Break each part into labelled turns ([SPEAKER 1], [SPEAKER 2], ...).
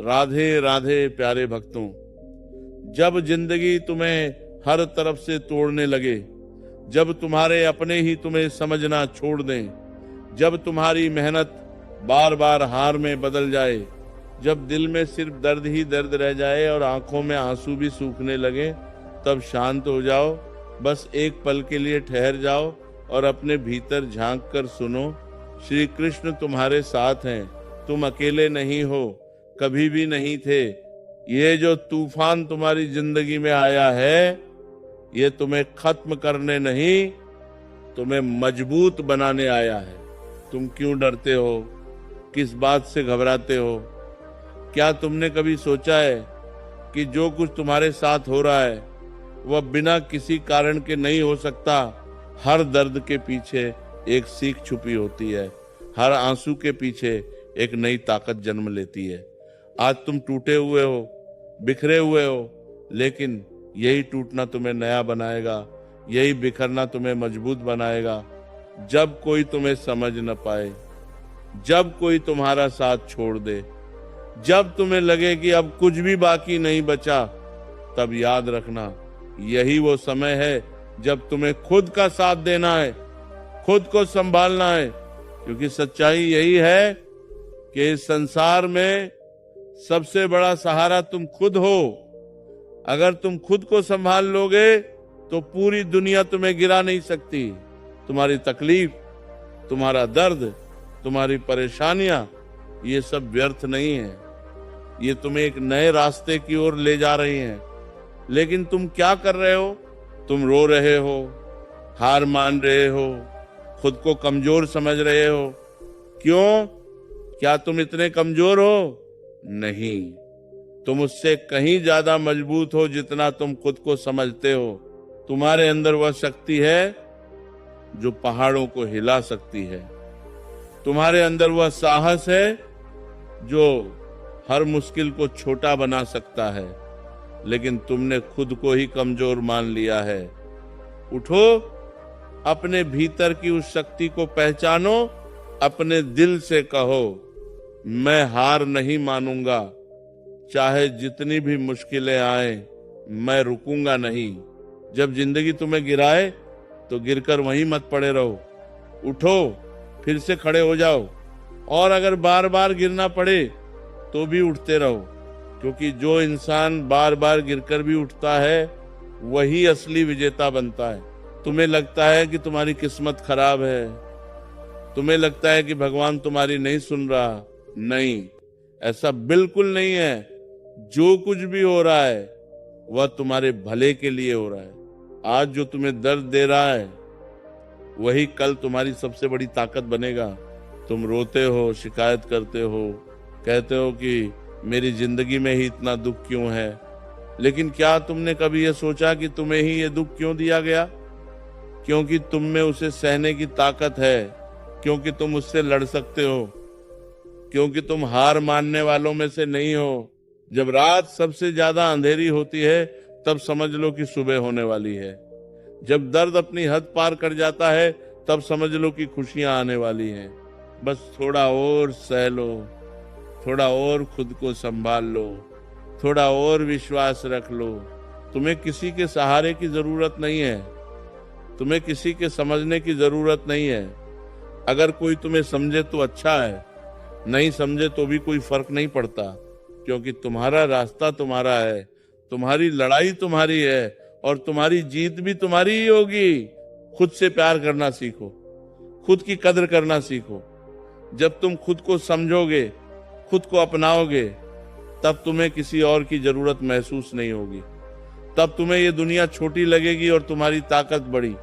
[SPEAKER 1] राधे राधे प्यारे भक्तों। जब जिंदगी तुम्हें हर तरफ से तोड़ने लगे, जब तुम्हारे अपने ही तुम्हें समझना छोड़ दें, जब तुम्हारी मेहनत बार बार हार में बदल जाए, जब दिल में सिर्फ दर्द ही दर्द रह जाए और आंखों में आंसू भी सूखने लगे, तब शांत हो जाओ। बस एक पल के लिए ठहर जाओ और अपने भीतर झांक कर सुनो। श्री कृष्ण तुम्हारे साथ हैं, तुम अकेले नहीं हो, कभी भी नहीं थे। ये जो तूफान तुम्हारी जिंदगी में आया है, ये तुम्हें खत्म करने नहीं, तुम्हें मजबूत बनाने आया है। तुम क्यों डरते हो? किस बात से घबराते हो? क्या तुमने कभी सोचा है कि जो कुछ तुम्हारे साथ हो रहा है वह बिना किसी कारण के नहीं हो सकता? हर दर्द के पीछे एक सीख छुपी होती है, हर आंसू के पीछे एक नई ताकत जन्म लेती है। आज तुम टूटे हुए हो, बिखरे हुए हो, लेकिन यही टूटना तुम्हें नया बनाएगा, यही बिखरना तुम्हें मजबूत बनाएगा। जब कोई तुम्हें समझ न पाए, जब कोई तुम्हारा साथ छोड़ दे, जब तुम्हें लगे कि अब कुछ भी बाकी नहीं बचा, तब याद रखना यही वो समय है जब तुम्हें खुद का साथ देना है, खुद को संभालना है। क्योंकि सच्चाई यही है कि इस संसार में सबसे बड़ा सहारा तुम खुद हो। अगर तुम खुद को संभाल लोगे तो पूरी दुनिया तुम्हें गिरा नहीं सकती। तुम्हारी तकलीफ, तुम्हारा दर्द, तुम्हारी परेशानियां, ये सब व्यर्थ नहीं है। ये तुम्हें एक नए रास्ते की ओर ले जा रही हैं। लेकिन तुम क्या कर रहे हो? तुम रो रहे हो, हार मान रहे हो, खुद को कमजोर समझ रहे हो। क्यों? क्या तुम इतने कमजोर हो? नहीं, तुम उससे कहीं ज्यादा मजबूत हो जितना तुम खुद को समझते हो। तुम्हारे अंदर वह शक्ति है जो पहाड़ों को हिला सकती है। तुम्हारे अंदर वह साहस है जो हर मुश्किल को छोटा बना सकता है। लेकिन तुमने खुद को ही कमजोर मान लिया है। उठो, अपने भीतर की उस शक्ति को पहचानो, अपने दिल से कहो, मैं हार नहीं मानूंगा। चाहे जितनी भी मुश्किलें आए, मैं रुकूंगा नहीं। जब जिंदगी तुम्हें गिराए तो गिरकर वहीं मत पड़े रहो। उठो, फिर से खड़े हो जाओ, और अगर बार बार गिरना पड़े तो भी उठते रहो। क्योंकि जो इंसान बार बार गिरकर भी उठता है, वही असली विजेता बनता है। तुम्हें लगता है कि तुम्हारी किस्मत खराब है, तुम्हें लगता है कि भगवान तुम्हारी नहीं सुन रहा। नहीं, ऐसा बिल्कुल नहीं है। जो कुछ भी हो रहा है वह तुम्हारे भले के लिए हो रहा है। आज जो तुम्हें दर्द दे रहा है वही कल तुम्हारी सबसे बड़ी ताकत बनेगा। तुम रोते हो, शिकायत करते हो, कहते हो कि मेरी जिंदगी में ही इतना दुख क्यों है। लेकिन क्या तुमने कभी यह सोचा कि तुम्हें ही ये दुख क्यों दिया गया? क्योंकि तुम में उसे सहने की ताकत है, क्योंकि तुम उससे लड़ सकते हो, क्योंकि तुम हार मानने वालों में से नहीं हो। जब रात सबसे ज्यादा अंधेरी होती है, तब समझ लो कि सुबह होने वाली है। जब दर्द अपनी हद पार कर जाता है, तब समझ लो कि खुशियां आने वाली हैं। बस थोड़ा और सह लो, थोड़ा और खुद को संभाल लो, थोड़ा और विश्वास रख लो। तुम्हें किसी के सहारे की जरूरत नहीं है, तुम्हें किसी के समझने की जरूरत नहीं है। अगर कोई तुम्हें समझे तो अच्छा है, नहीं समझे तो भी कोई फर्क नहीं पड़ता। क्योंकि तुम्हारा रास्ता तुम्हारा है, तुम्हारी लड़ाई तुम्हारी है, और तुम्हारी जीत भी तुम्हारी ही होगी। खुद से प्यार करना सीखो, खुद की कदर करना सीखो। जब तुम खुद को समझोगे, खुद को अपनाओगे, तब तुम्हें किसी और की जरूरत महसूस नहीं होगी। तब तुम्हें ये दुनिया छोटी लगेगी और तुम्हारी ताकत बड़ी।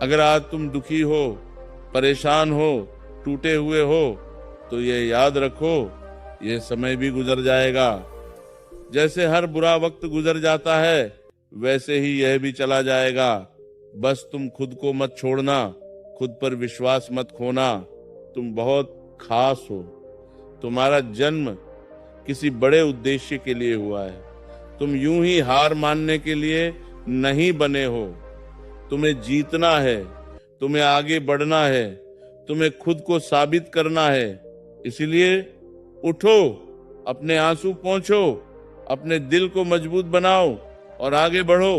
[SPEAKER 1] अगर आज तुम दुखी हो, परेशान हो, टूटे हुए हो, तो ये याद रखो, ये समय भी गुजर जाएगा। जैसे हर बुरा वक्त गुजर जाता है, वैसे ही यह भी चला जाएगा। बस तुम खुद को मत छोड़ना, खुद पर विश्वास मत खोना। तुम बहुत खास हो। तुम्हारा जन्म किसी बड़े उद्देश्य के लिए हुआ है। तुम यूं ही हार मानने के लिए नहीं बने हो। तुम्हें जीतना है, तुम्हें आगे बढ़ना है, तुम्हें खुद को साबित करना है। इसलिए उठो, अपने आंसू पोंछो, अपने दिल को मजबूत बनाओ और आगे बढ़ो,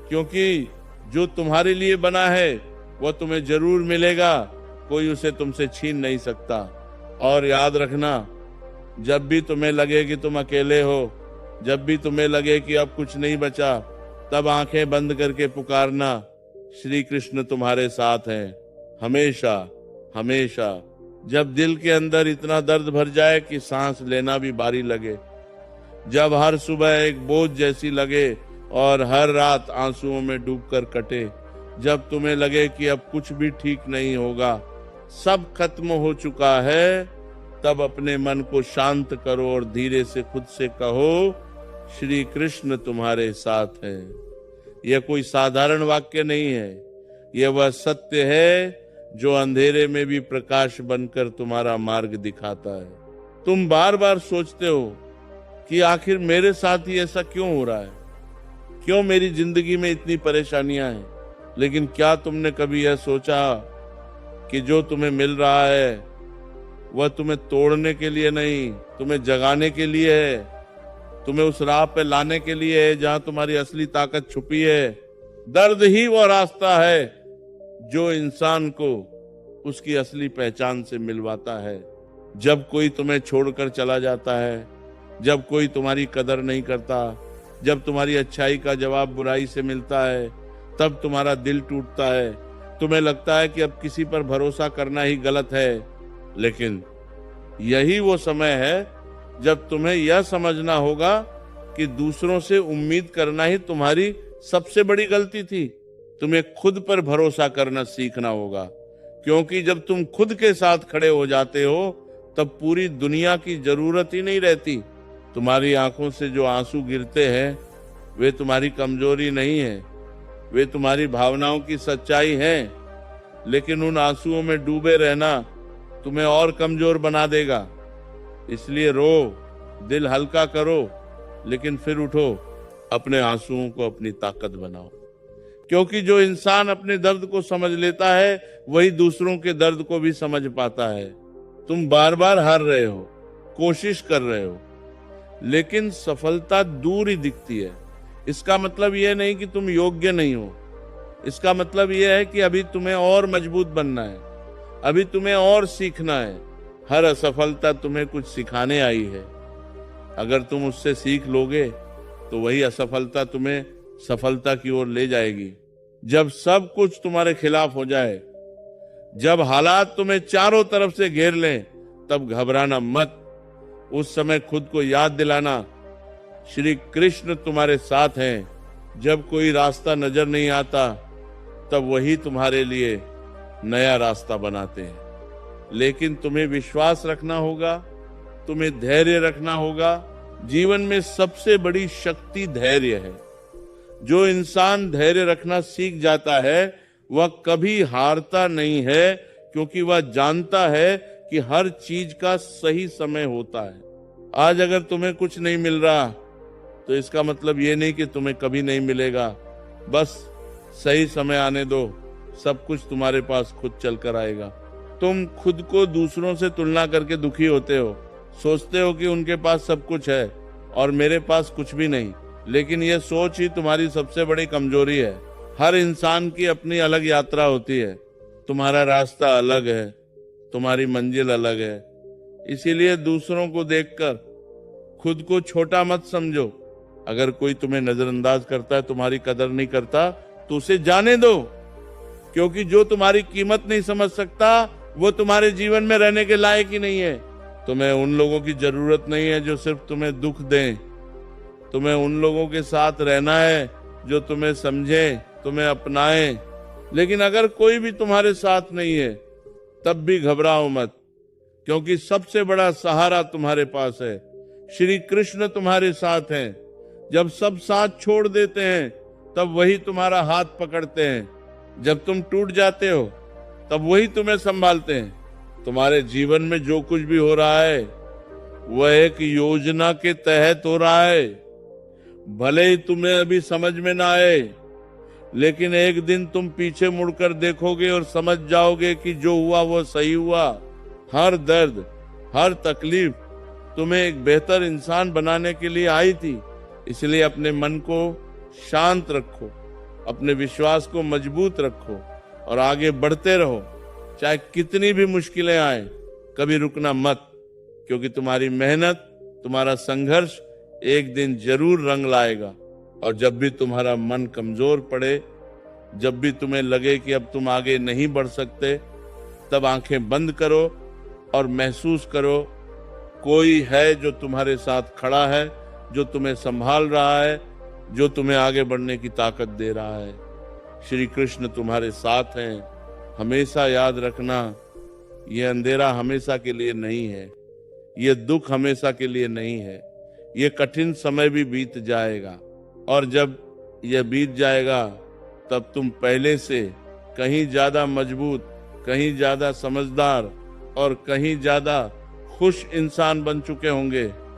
[SPEAKER 1] क्योंकि जो तुम्हारे लिए बना है वह तुम्हें जरूर मिलेगा, कोई उसे तुमसे छीन नहीं सकता। और याद रखना, जब भी तुम्हें लगे कि तुम अकेले हो, जब भी तुम्हें लगे कि अब कुछ नहीं बचा, तब आंखें बंद करके पुकारना, श्री कृष्ण तुम्हारे साथ हैं, हमेशा हमेशा। जब दिल के अंदर इतना दर्द भर जाए कि सांस लेना भी भारी लगे, जब हर सुबह एक बोझ जैसी लगे और हर रात आंसुओं में डूबकर कटे, जब तुम्हें लगे कि अब कुछ भी ठीक नहीं होगा, सब खत्म हो चुका है, तब अपने मन को शांत करो और धीरे से खुद से कहो, श्री कृष्ण तुम्हारे साथ हैं। यह कोई साधारण वाक्य नहीं है, यह वह सत्य है जो अंधेरे में भी प्रकाश बनकर तुम्हारा मार्ग दिखाता है। तुम बार बार सोचते हो कि आखिर मेरे साथ ही ऐसा क्यों हो रहा है, क्यों मेरी जिंदगी में इतनी परेशानियां हैं, लेकिन क्या तुमने कभी यह सोचा कि जो तुम्हें मिल रहा है वह तुम्हें तोड़ने के लिए नहीं, तुम्हें जगाने के लिए है, तुम्हें उस राह पे लाने के लिए है जहां तुम्हारी असली ताकत छुपी है। दर्द ही वो रास्ता है जो इंसान को उसकी असली पहचान से मिलवाता है। जब कोई तुम्हें छोड़कर चला जाता है, जब कोई तुम्हारी कदर नहीं करता, जब तुम्हारी अच्छाई का जवाब बुराई से मिलता है, तब तुम्हारा दिल टूटता है, तुम्हें लगता है कि अब किसी पर भरोसा करना ही गलत है। लेकिन यही वो समय है जब तुम्हें यह समझना होगा कि दूसरों से उम्मीद करना ही तुम्हारी सबसे बड़ी गलती थी। तुम्हें खुद पर भरोसा करना सीखना होगा, क्योंकि जब तुम खुद के साथ खड़े हो जाते हो तब पूरी दुनिया की जरूरत ही नहीं रहती। तुम्हारी आंखों से जो आंसू गिरते हैं वे तुम्हारी कमजोरी नहीं है, वे तुम्हारी भावनाओं की सच्चाई है। लेकिन उन आंसुओं में डूबे रहना तुम्हें और कमजोर बना देगा। इसलिए रो, दिल हल्का करो, लेकिन फिर उठो, अपने आंसुओं को अपनी ताकत बनाओ। क्योंकि जो इंसान अपने दर्द को समझ लेता है वही दूसरों के दर्द को भी समझ पाता है। तुम बार बार हार रहे हो, कोशिश कर रहे हो, लेकिन सफलता दूर ही दिखती है। इसका मतलब यह नहीं कि तुम योग्य नहीं हो, इसका मतलब यह है कि अभी तुम्हें और मजबूत बनना है, अभी तुम्हें और सीखना है। हर असफलता तुम्हें कुछ सिखाने आई है। अगर तुम उससे सीख लोगे तो वही असफलता तुम्हें सफलता की ओर ले जाएगी। जब सब कुछ तुम्हारे खिलाफ हो जाए, जब हालात तुम्हें चारों तरफ से घेर लें, तब घबराना मत। उस समय खुद को याद दिलाना, श्री कृष्ण तुम्हारे साथ हैं। जब कोई रास्ता नजर नहीं आता, तब वही तुम्हारे लिए नया रास्ता बनाते हैं। लेकिन तुम्हें विश्वास रखना होगा, तुम्हें धैर्य रखना होगा। जीवन में सबसे बड़ी शक्ति धैर्य है। जो इंसान धैर्य रखना सीख जाता है वह कभी हारता नहीं है, क्योंकि वह जानता है कि हर चीज का सही समय होता है। आज अगर तुम्हें कुछ नहीं मिल रहा तो इसका मतलब ये नहीं कि तुम्हें कभी नहीं मिलेगा। बस सही समय आने दो, सब कुछ तुम्हारे पास खुद चलकर आएगा। तुम खुद को दूसरों से तुलना करके दुखी होते हो, सोचते हो कि उनके पास सब कुछ है और मेरे पास कुछ भी नहीं। लेकिन यह सोच ही तुम्हारी सबसे बड़ी कमजोरी है। हर इंसान की अपनी अलग यात्रा होती है, तुम्हारा रास्ता अलग है, तुम्हारी मंजिल अलग है। इसीलिए दूसरों को देखकर खुद को छोटा मत समझो। अगर कोई तुम्हें नजरअंदाज करता है, तुम्हारी कदर नहीं करता, तो उसे जाने दो, क्योंकि जो तुम्हारी कीमत नहीं समझ सकता वो तुम्हारे जीवन में रहने के लायक ही नहीं है। तुम्हें उन लोगों की जरूरत नहीं है जो सिर्फ तुम्हें दुख दें। तुम्हें उन लोगों के साथ रहना है जो तुम्हें समझें, तुम्हें अपनाएं। लेकिन अगर कोई भी तुम्हारे साथ नहीं है तब भी घबराओ मत, क्योंकि सबसे बड़ा सहारा तुम्हारे पास है। श्री कृष्ण तुम्हारे साथ हैं। जब सब साथ छोड़ देते हैं तब वही तुम्हारा हाथ पकड़ते हैं। जब तुम टूट जाते हो तब वही तुम्हें संभालते हैं। तुम्हारे जीवन में जो कुछ भी हो रहा है वह एक योजना के तहत हो रहा है। भले ही तुम्हें अभी समझ में ना आए, लेकिन एक दिन तुम पीछे मुड़कर देखोगे और समझ जाओगे कि जो हुआ वो सही हुआ। हर दर्द, हर तकलीफ तुम्हें एक बेहतर इंसान बनाने के लिए आई थी। इसलिए अपने मन को शांत रखो, अपने विश्वास को मजबूत रखो और आगे बढ़ते रहो। चाहे कितनी भी मुश्किलें आए, कभी रुकना मत, क्योंकि तुम्हारी मेहनत, तुम्हारा संघर्ष एक दिन जरूर रंग लाएगा। और जब भी तुम्हारा मन कमजोर पड़े, जब भी तुम्हें लगे कि अब तुम आगे नहीं बढ़ सकते, तब आंखें बंद करो और महसूस करो कोई है जो तुम्हारे साथ खड़ा है, जो तुम्हें संभाल रहा है, जो तुम्हें आगे बढ़ने की ताकत दे रहा है। श्री कृष्ण तुम्हारे साथ हैं। हमेशा याद रखना, यह अंधेरा हमेशा के लिए नहीं है, यह दुख हमेशा के लिए नहीं है। यह कठिन समय भी बीत जाएगा और जब यह बीत जाएगा तब तुम पहले से कहीं ज्यादा मजबूत, कहीं ज्यादा समझदार और कहीं ज्यादा खुश इंसान बन चुके होंगे।